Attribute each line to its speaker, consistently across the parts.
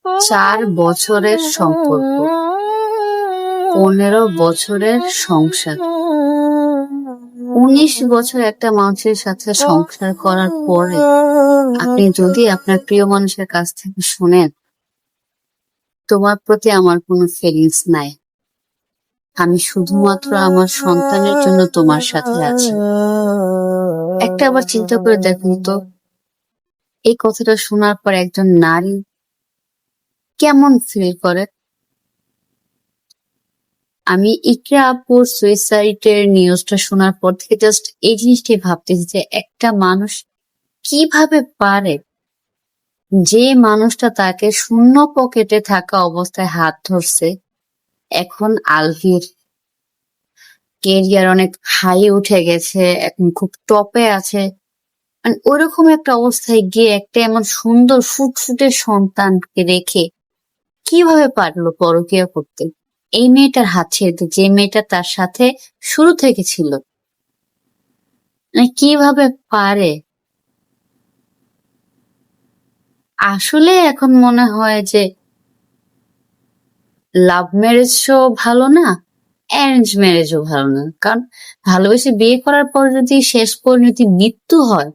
Speaker 1: 4 বছরের সম্পর্ক, 15 বছরের সংসার, 19 বছর একটা মানুষের সাথে সংসার করার পরে আপনি যদি আপনার প্রিয় মানুষের কাছ থেকে শুনেন তোমার প্রতি আমার কোনো ফিলিংস নাই, আমি শুধুমাত্র আমার সন্তানের জন্য তোমার সাথে আছি, একটা আবার চিন্তা করে দেখুন তো, এই কথাটা শোনার পর একজন নারী কেমন ফিল করে? আমি ইকরা আপুর সুইসাইডের নিউজটা শোনার পর থেকে জাস্ট এই জিনিসটাই ভাবতেছি যে একটা মানুষ কিভাবে পারে, যে মানুষটা তাকে শূন্য পকেটে থাকা অবস্থায় হাত ধরছে, এখন আলভির কেরিয়ার অনেক হাই উঠে গেছে, এখন খুব টপে আছে, মানে ওইরকম একটা অবস্থায় গিয়ে একটা এমন সুন্দর ফুটফুটে সন্তানকে রেখে কিভাবে পারলো পরকীয়া করতে? এই মেয়েটার হাত ছেড়ে দিয়ে, যে মেয়েটা তার সাথে শুরু থেকে ছিল, মানে কিভাবে পারে? আসলে এখন মনে হয় যে লাভ ম্যারেজও ভালো না, অ্যারেঞ্জ ম্যারেজও ভালো না, কারণ ভালোবেসে বিয়ে করার পর যদি শেষ পরিণতি মৃত্যু হয়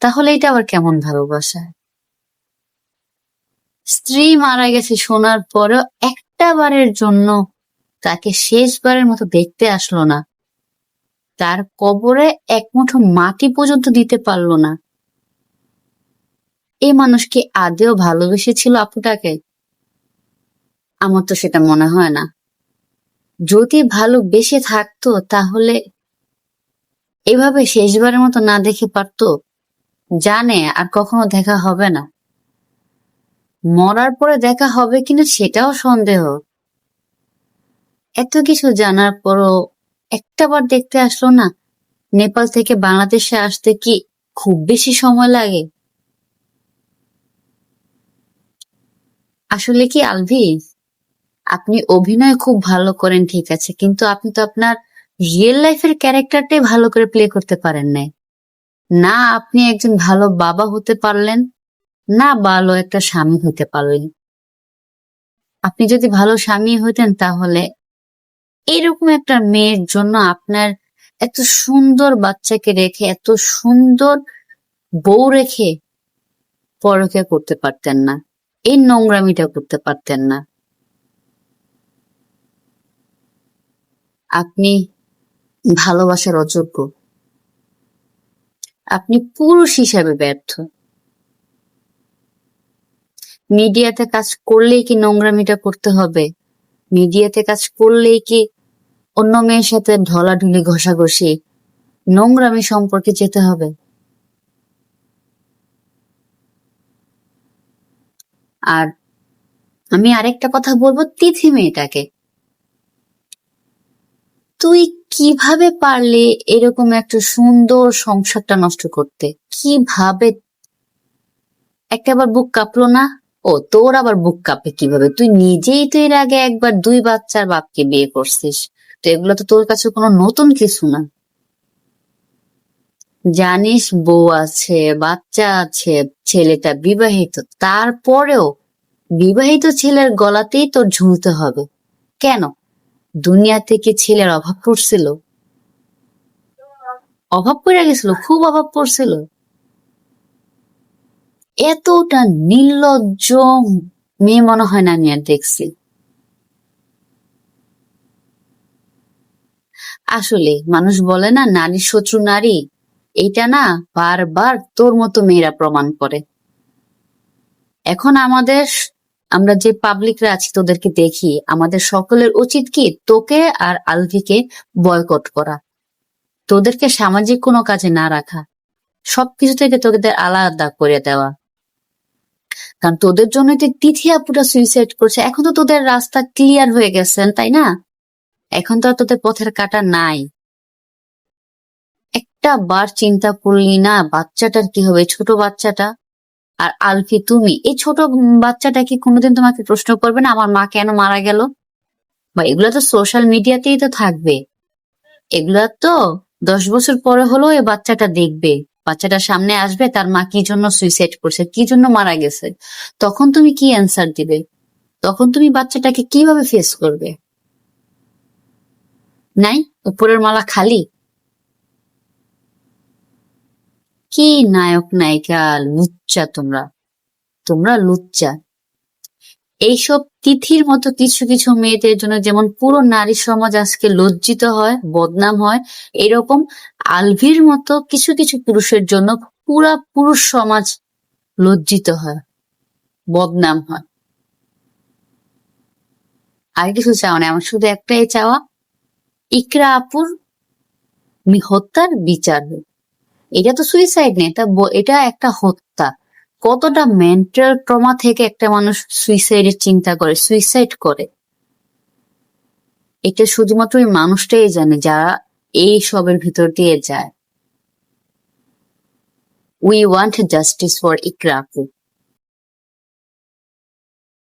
Speaker 1: তাহলে এটা আবার কেমন ভালোবাসা? স্ত্রী মারা গেছে শোনার পরেও একটা বারের জন্য তাকে শেষবারের মতো দেখতে আসলো না, তার কবরে এক মুঠো মাটি পর্যন্ত দিতে পারলো না। এই মানুষ কি আদেও ভালোবেসেছিল আপুটাকে? আমার তো সেটা মনে হয় না। যদি ভালোবেসে থাকতো তাহলে এভাবে শেষবারের মতো না দেখে পারতো? জানে আর কখনো দেখা হবে না, মরার পরে দেখা হবে কিনা সেটাও সন্দেহ। এত কিছু জানার পরও একটাবার দেখতে আসলো না? নেপাল থেকে বাংলাদেশে আসতে কি খুব বেশি সময় লাগে? আসলে কি আলভি, আপনি অভিনয় খুব ভালো করেন ঠিক আছে, কিন্তু আপনি তো আপনার রিয়েল লাইফের ক্যারেক্টারটাই ভালো করে প্লে করতে পারেন নাই। না আপনি একজন ভালো বাবা হতে পারলেন, না ভালো একটা স্বামী হতে পারলেন। আপনি যদি ভালো স্বামী হইতেন তাহলে এরকম একটা মেয়ের জন্য আপনার এত সুন্দর বাচ্চাকে রেখে, এত সুন্দর বউ রেখে পরকীয়া করতে পারতেন না, এই নোংরামিটা করতে পারতেন না। আপনি ভালোবাসার অযোগ্য, আপনি পুরুষ হিসাবে ব্যর্থ। মিডিয়াতে কাজ করলেই কি নোংরামিটা করতে হবে? মিডিয়াতে কাজ করলেই কি অন্য মেয়ের সাথে ঢলাঢুলি ঘষাঘষি নোংরামি সম্পর্কে যেতে হবে? আর আমি আরেকটা কথা বলবো তিথি মেয়েটাকে, তুই কিভাবে পারলি এরকম একটা সুন্দর সংসারটা নষ্ট করতে? কিভাবে? একটা আবার বুক কাঁপলো না? ও তোর আবার বুক কাঁপে কিভাবে? তুই নিজেই তো এর আগে একবার 2 বাচ্চার বাপকে বিয়ে করছিস, তো এগুলো তো তোর কাছে কোনো নতুন কিছু না। জানিস বউ আছে, বাচ্চা আছে, ছেলেটা বিবাহিত, তারপরেও বিবাহিত ছেলের গলাতেই তোর ঝুলতে হবে কেন? দুনিয়াতে কি ছেলের অভাব পড়ছিল? অভাব পড়ে গেছিল, খুব অভাব পড়ছিল। এতটা নির্লজ্জ মেয়ে মনে হয় না আমি আর দেখছি। আসলে মানুষ বলে না নারীর শত্রু নারী, এইটা না বারবার তোর মতো মেয়েরা প্রমাণ করে। এখন আমরা যে পাবলিকরা আছি তোদেরকে দেখি, আমাদের সকলের উচিত কি তোকে আর আলভিকে বয়কট করা, তোদেরকে সামাজিক কোনো কাজে না রাখা, সবকিছু থেকে তোদের আলাদা করে দেওয়া। কারণ তোদের জন্য তো তিথি আপুটা সুইসাইড করছে, এখন তো তোদের রাস্তা ক্লিয়ার হয়ে গেছেন তাই না? এখন তো আর তোদের পথের কাঁটা নাই। একটা বার চিন্তা করলি না বাচ্চাটার কি হবে, ছোট বাচ্চাটা? আর আলফি তুমি, এই ছোট বাচ্চাটা কি কোনোদিন তোমাকে প্রশ্ন করবে না আমার মা কেন মারা গেল? বা এগুলা তো সোশ্যাল মিডিয়াতেই তো থাকবে, এগুলা তো 10 বছর পরে হলেও এই বাচ্চাটা দেখবে বাচ্চাটা সামনে আসবে, তার মা কি জন্য সুইসাইড করছে, কি জন্য মারা গেছে, তখন তুমি কি অ্যান্সার দিবে? তখন তুমি বাচ্চাটাকে কিভাবে ফেস করবে? নাই, উপরের মালা খালি। কি নায়ক নায়িকা, লুচ্চা তোমরা, তোমরা লুচ্চা। এইসব তিথির মতো কিছু কিছু মেয়েদের জন্য যেমন পুরো নারী সমাজ আজকে লজ্জিত হয়, বদনাম হয়, এরকম আলভির মতো কিছু কিছু পুরুষের জন্য পুরা পুরুষ সমাজ লজ্জিত হয়, বদনাম হয়। আর কিছু চাওয়া নেই, আমার শুধু একটাই চাওয়া, ইকরা আপুর হত্যার বিচার হোক। এটা তো সুইসাইড নেই, এটা একটা হত্যা। কতটা মেন্টাল ট্রমা থেকে একটা মানুষ সুইসাইডের চিন্তা করে, সুইসাইড করে, এটা শুধুমাত্র ওই মানুষটাই জানে যারা এই সবের ভিতর দিয়ে যায়। উই ওয়ান্ট জাস্টিস ফর ইকরা আপু।